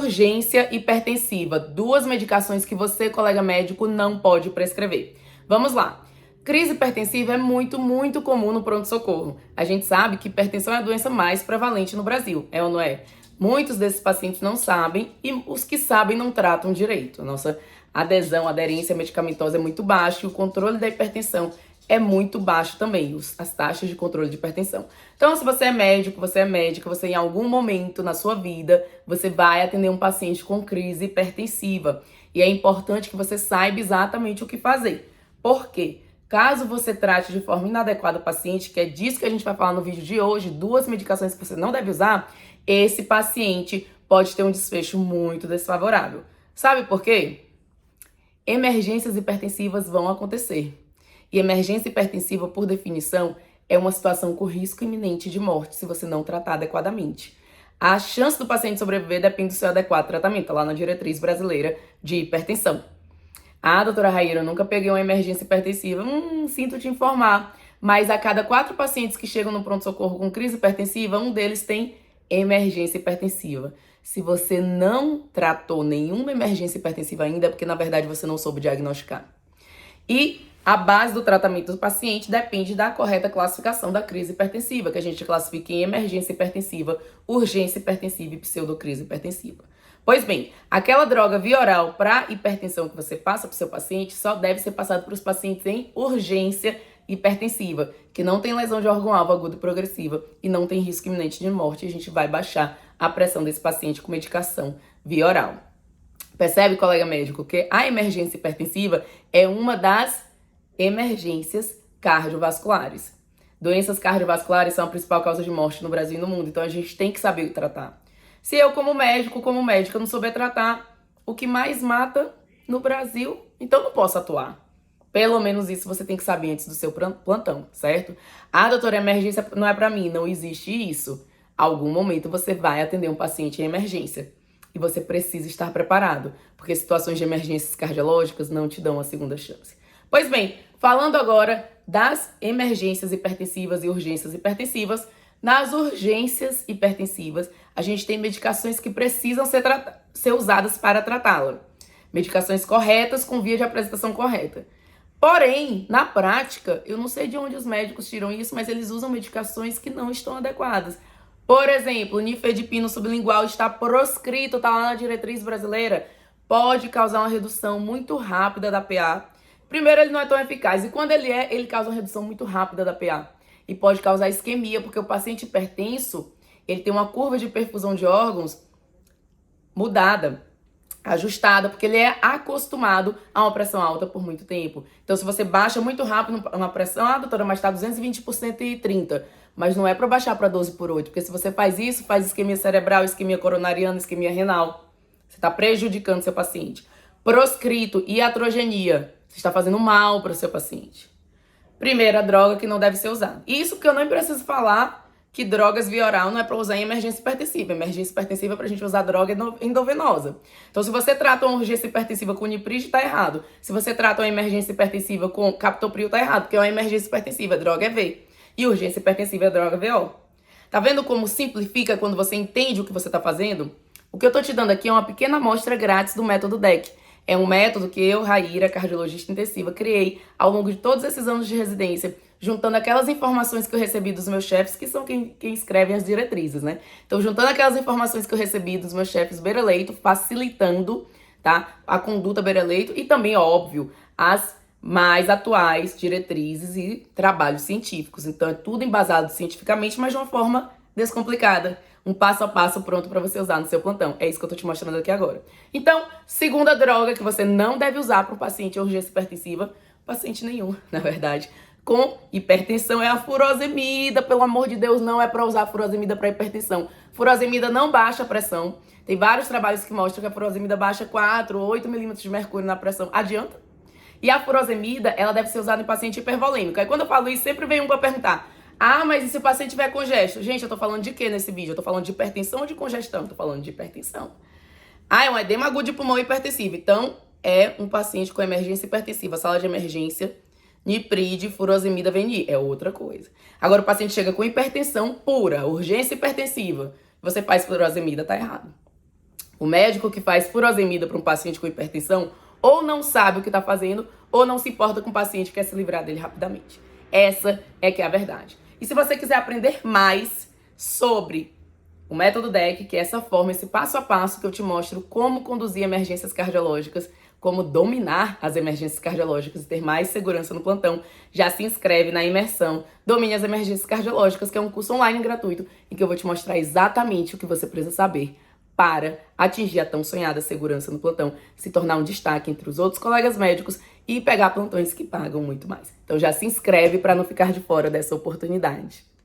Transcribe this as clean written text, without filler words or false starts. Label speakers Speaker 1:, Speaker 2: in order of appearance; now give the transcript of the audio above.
Speaker 1: Urgência hipertensiva, duas medicações que você, colega médico, não pode prescrever. Vamos lá. Crise hipertensiva é muito comum no pronto-socorro. A gente sabe que hipertensão é a doença mais prevalente no Brasil, é ou não é? Muitos desses pacientes não sabem e os que sabem não tratam direito. A nossa aderência medicamentosa é muito baixa e o controle da hipertensão é muito baixo também, as taxas de controle de hipertensão. Então, se você é médico, você é médica, você em algum momento na sua vida, você vai atender um paciente com crise hipertensiva. E é importante que você saiba exatamente o que fazer. Por quê? Caso você trate de forma inadequada o paciente, que é disso que a gente vai falar no vídeo de hoje, duas medicações que você não deve usar, esse paciente pode ter um desfecho muito desfavorável. Sabe por quê? Emergências hipertensivas vão acontecer. E emergência hipertensiva, por definição, é uma situação com risco iminente de morte se você não tratar adequadamente. A chance do paciente sobreviver depende do seu adequado tratamento, tá lá na diretriz brasileira de hipertensão. Ah, doutora Raíra, eu nunca peguei uma emergência hipertensiva. Sinto te informar. Mas a cada 4 pacientes que chegam no pronto-socorro com crise hipertensiva, um deles tem emergência hipertensiva. Se você não tratou nenhuma emergência hipertensiva ainda, é porque na verdade você não soube diagnosticar. E a base do tratamento do paciente depende da correta classificação da crise hipertensiva, que a gente classifica em emergência hipertensiva, urgência hipertensiva e pseudocrise hipertensiva. Pois bem, aquela droga via oral para hipertensão que você passa para o seu paciente só deve ser passada para os pacientes em urgência hipertensiva, que não tem lesão de órgão-alvo aguda e progressiva e não tem risco iminente de morte. A gente vai baixar a pressão desse paciente com medicação via oral. Percebe, colega médico, que a emergência hipertensiva é uma das emergências cardiovasculares. Doenças cardiovasculares são a principal causa de morte no Brasil e no mundo, então a gente tem que saber tratar. Se eu, como médica, não souber tratar o que mais mata no Brasil, então não posso atuar. Pelo menos isso você tem que saber antes do seu plantão, certo? Ah, doutora, emergência não é pra mim, não existe isso. Algum momento você vai atender um paciente em emergência. E você precisa estar preparado, porque situações de emergências cardiológicas não te dão a segunda chance. Pois bem, falando agora das emergências hipertensivas e urgências hipertensivas, nas urgências hipertensivas, a gente tem medicações que precisam ser usadas para tratá-la. Medicações corretas com via de apresentação correta. Porém, na prática, eu não sei de onde os médicos tiram isso, mas eles usam medicações que não estão adequadas. Por exemplo, o nifedipino sublingual está proscrito, está lá na diretriz brasileira, pode causar uma redução muito rápida da PA. Primeiro, ele não é tão eficaz, e quando ele causa uma redução muito rápida da PA. E pode causar isquemia, porque o paciente hipertenso, ele tem uma curva de perfusão de órgãos mudada, ajustada, porque ele é acostumado a uma pressão alta por muito tempo. Então, se você baixa muito rápido uma pressão, doutora, mas está 220 por 130, mas não é para baixar para 12 por 8, porque se você faz isso, faz isquemia cerebral, isquemia coronariana, isquemia renal. Você está prejudicando seu paciente. Proscrito, iatrogenia, você está fazendo mal para o seu paciente. Primeira droga que não deve ser usada. Isso porque eu não preciso falar que drogas via oral não é para usar em emergência hipertensiva. Emergência hipertensiva é para a gente usar droga endovenosa. Então, se você trata uma urgência hipertensiva com niprid, tá errado. Se você trata uma emergência hipertensiva com captopril, tá errado, porque é uma emergência hipertensiva, a droga é V. E urgência hipertensiva é droga VO. Tá vendo como simplifica quando você entende o que você tá fazendo? O que eu tô te dando aqui é uma pequena amostra grátis do método DEC. É um método que eu, Raíra, cardiologista intensiva, criei ao longo de todos esses anos de residência, juntando aquelas informações que eu recebi dos meus chefes, que são quem escrevem as diretrizes, né? Então, juntando aquelas informações que eu recebi dos meus chefes beira-leito, facilitando, tá, a conduta beira-leito e também, óbvio, as mais atuais diretrizes e trabalhos científicos. Então, é tudo embasado cientificamente, mas de uma forma descomplicada. Um passo a passo pronto para você usar no seu plantão. É isso que eu tô te mostrando aqui agora. Então, segunda droga que você não deve usar para um paciente em urgência hipertensiva, paciente nenhum, na verdade, com hipertensão é a furosemida. Pelo amor de Deus, não é para usar furosemida para hipertensão. Furosemida não baixa a pressão. Tem vários trabalhos que mostram que a furosemida baixa 4 ou 8 milímetros de mercúrio na pressão. Adianta? E a furosemida, ela deve ser usada em paciente hipervolêmico. Aí quando eu falo isso, sempre vem um para perguntar: ah, mas e se o paciente tiver congesto? Gente, eu tô falando de quê nesse vídeo? Eu tô falando de hipertensão ou de congestão? Eu tô falando de hipertensão. Ah, é um edema agudo de pulmão hipertensivo. Então, é um paciente com emergência hipertensiva, sala de emergência, niprid, furosemida, VNI. É outra coisa. Agora, o paciente chega com hipertensão pura, urgência hipertensiva. Você faz furosemida, tá errado. O médico que faz furosemida para um paciente com hipertensão ou não sabe o que está fazendo ou não se importa com o paciente e quer se livrar dele rapidamente. Essa é que é a verdade. E se você quiser aprender mais sobre o método DEC, que é essa forma, esse passo a passo que eu te mostro como conduzir emergências cardiológicas, como dominar as emergências cardiológicas e ter mais segurança no plantão, já se inscreve na imersão Domine as Emergências Cardiológicas, que é um curso online gratuito em que eu vou te mostrar exatamente o que você precisa saber para atingir a tão sonhada segurança no plantão, se tornar um destaque entre os outros colegas médicos e pegar plantões que pagam muito mais. Então já se inscreve para não ficar de fora dessa oportunidade.